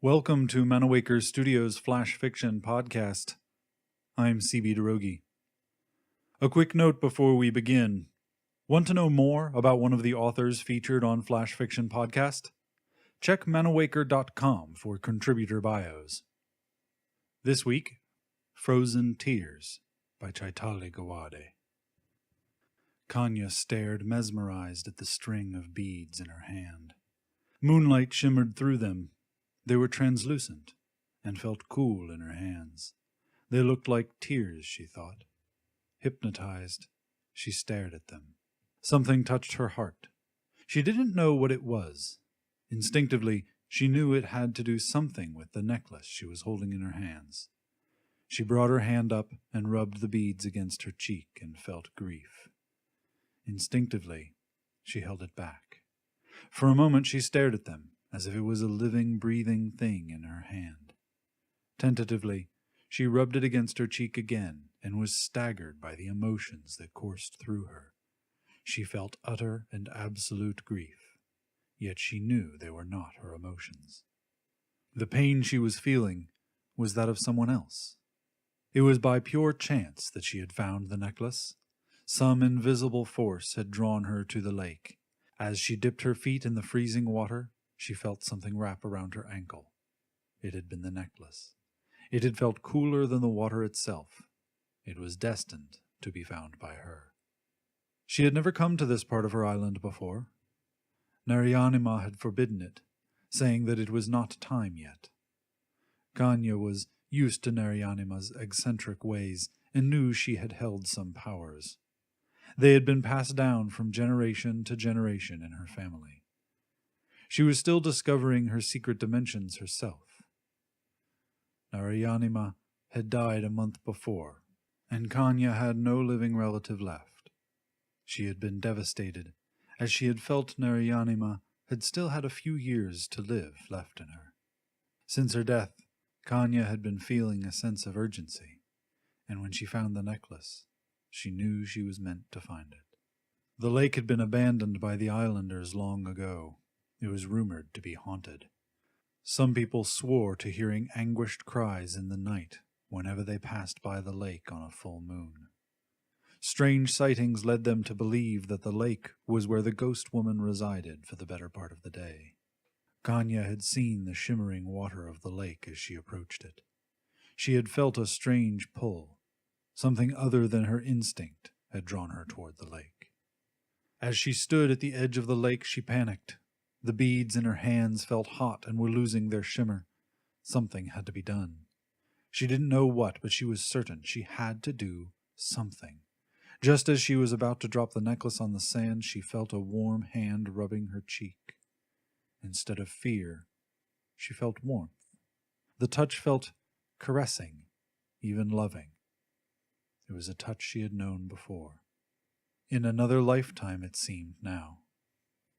Welcome to Manawaker Studios Flash Fiction Podcast. I'm CB Derogi. A quick note before we begin. Want to know more about one of the authors featured on Flash Fiction Podcast? Check manawaker.com for contributor bios. This week, Frozen Tears by Chaitali Gawade. Kanya stared mesmerized at the string of beads in her hand. Moonlight shimmered through them. They were translucent and felt cool in her hands. They looked like tears, she thought. Hypnotized, she stared at them. Something touched her heart. She didn't know what it was. Instinctively, she knew it had to do something with the necklace she was holding in her hands. She brought her hand up and rubbed the beads against her cheek and felt grief. Instinctively, she held it back. For a moment she stared at them, as if it was a living, breathing thing in her hand. Tentatively, she rubbed it against her cheek again and was staggered by the emotions that coursed through her. She felt utter and absolute grief, yet she knew they were not her emotions. The pain she was feeling was that of someone else. It was by pure chance that she had found the necklace. Some invisible force had drawn her to the lake. As she dipped her feet in the freezing water, she felt something wrap around her ankle. It had been the necklace. It had felt cooler than the water itself. It was destined to be found by her. She had never come to this part of her island before. Naryanima had forbidden it, saying that it was not time yet. Kanya was used to Naryanima's eccentric ways and knew she had held some powers. They had been passed down from generation to generation in her family. She was still discovering her secret dimensions herself. Naryanima had died a month before, and Kanya had no living relative left. She had been devastated, as she had felt Naryanima had still had a few years to live left in her. Since her death, Kanya had been feeling a sense of urgency, and when she found the necklace, she knew she was meant to find it. The lake had been abandoned by the islanders long ago. It was rumored to be haunted. Some people swore to hearing anguished cries in the night whenever they passed by the lake on a full moon. Strange sightings led them to believe that the lake was where the ghost woman resided for the better part of the day. Kanya had seen the shimmering water of the lake as she approached it. She had felt a strange pull. Something other than her instinct had drawn her toward the lake. As she stood at the edge of the lake, she panicked. The beads in her hands felt hot and were losing their shimmer. Something had to be done. She didn't know what, but she was certain she had to do something. Just as she was about to drop the necklace on the sand, she felt a warm hand rubbing her cheek. Instead of fear, she felt warmth. The touch felt caressing, even loving. It was a touch she had known before. In another lifetime, it seemed now.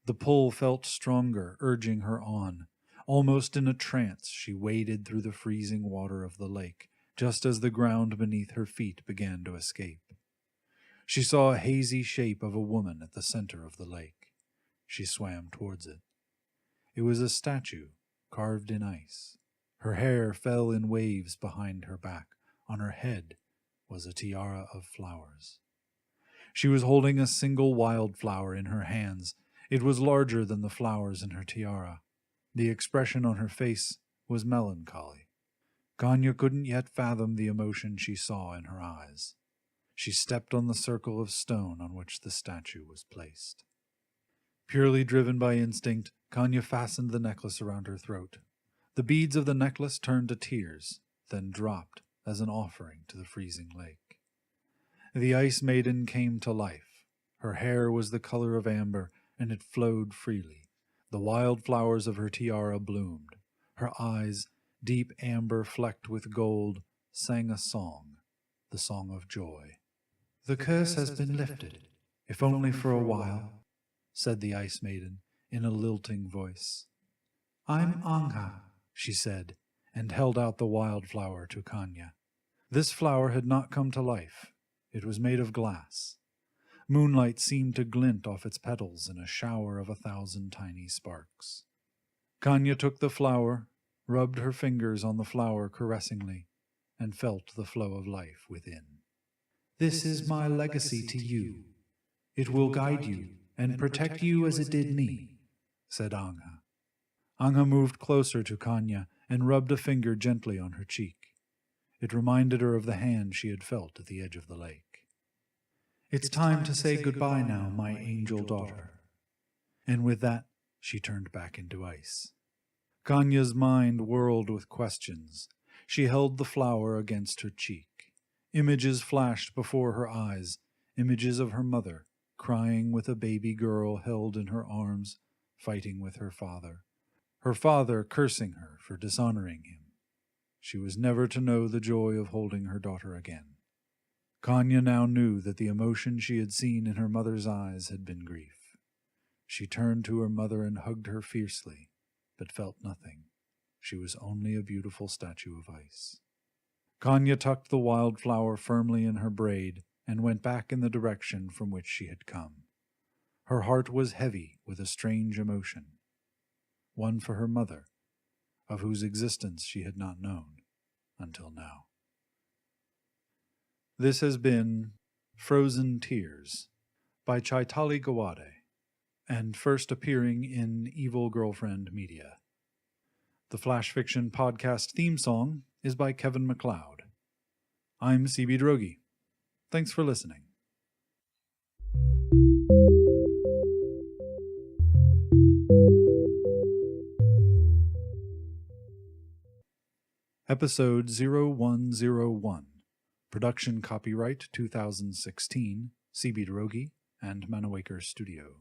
The pull felt stronger, urging her on. Almost in a trance, she waded through the freezing water of the lake, just as the ground beneath her feet began to escape. She saw a hazy shape of a woman at the center of the lake. She swam towards it. It was a statue, carved in ice. Her hair fell in waves behind her back. On her head was a tiara of flowers. She was holding a single wildflower in her hands. It was larger than the flowers in her tiara. The expression on her face was melancholy. Kanya couldn't yet fathom the emotion she saw in her eyes. She stepped on the circle of stone on which the statue was placed. Purely driven by instinct, Kanya fastened the necklace around her throat. The beads of the necklace turned to tears, then dropped as an offering to the freezing lake. The Ice Maiden came to life. Her hair was the color of amber, and it flowed freely. The wildflowers of her tiara bloomed. Her eyes, deep amber flecked with gold, sang a song, the song of joy. "The curse has been lifted, if only for a while," said the Ice Maiden in a lilting voice. "I'm Anga," she said, and held out the wildflower to Kanya. This flower had not come to life. It was made of glass. Moonlight seemed to glint off its petals in a shower of 1,000 tiny sparks. Kanya took the flower, rubbed her fingers on the flower caressingly, and felt the flow of life within. "This is my legacy to you. It will guide you and protect you as it did me," said Angha. Angha moved closer to Kanya and rubbed a finger gently on her cheek. It reminded her of the hand she had felt at the edge of the lake. "It's time to say goodbye now, my angel daughter." And with that, she turned back into ice. Kanya's mind whirled with questions. She held the flower against her cheek. Images flashed before her eyes, images of her mother, crying with a baby girl held in her arms, fighting with her father cursing her for dishonoring him. She was never to know the joy of holding her daughter again. Kanya now knew that the emotion she had seen in her mother's eyes had been grief. She turned to her mother and hugged her fiercely, but felt nothing. She was only a beautiful statue of ice. Kanya tucked the wildflower firmly in her braid and went back in the direction from which she had come. Her heart was heavy with a strange emotion, one for her mother, of whose existence she had not known until now. This has been Frozen Tears by Chaitali Gawade, and first appearing in Evil Girlfriend Media. The Flash Fiction podcast theme song is by Kevin MacLeod. I'm CB Drogi. Thanks for listening. Episode 0101. Production copyright 2016, CB Drogi and Manawaker Studio.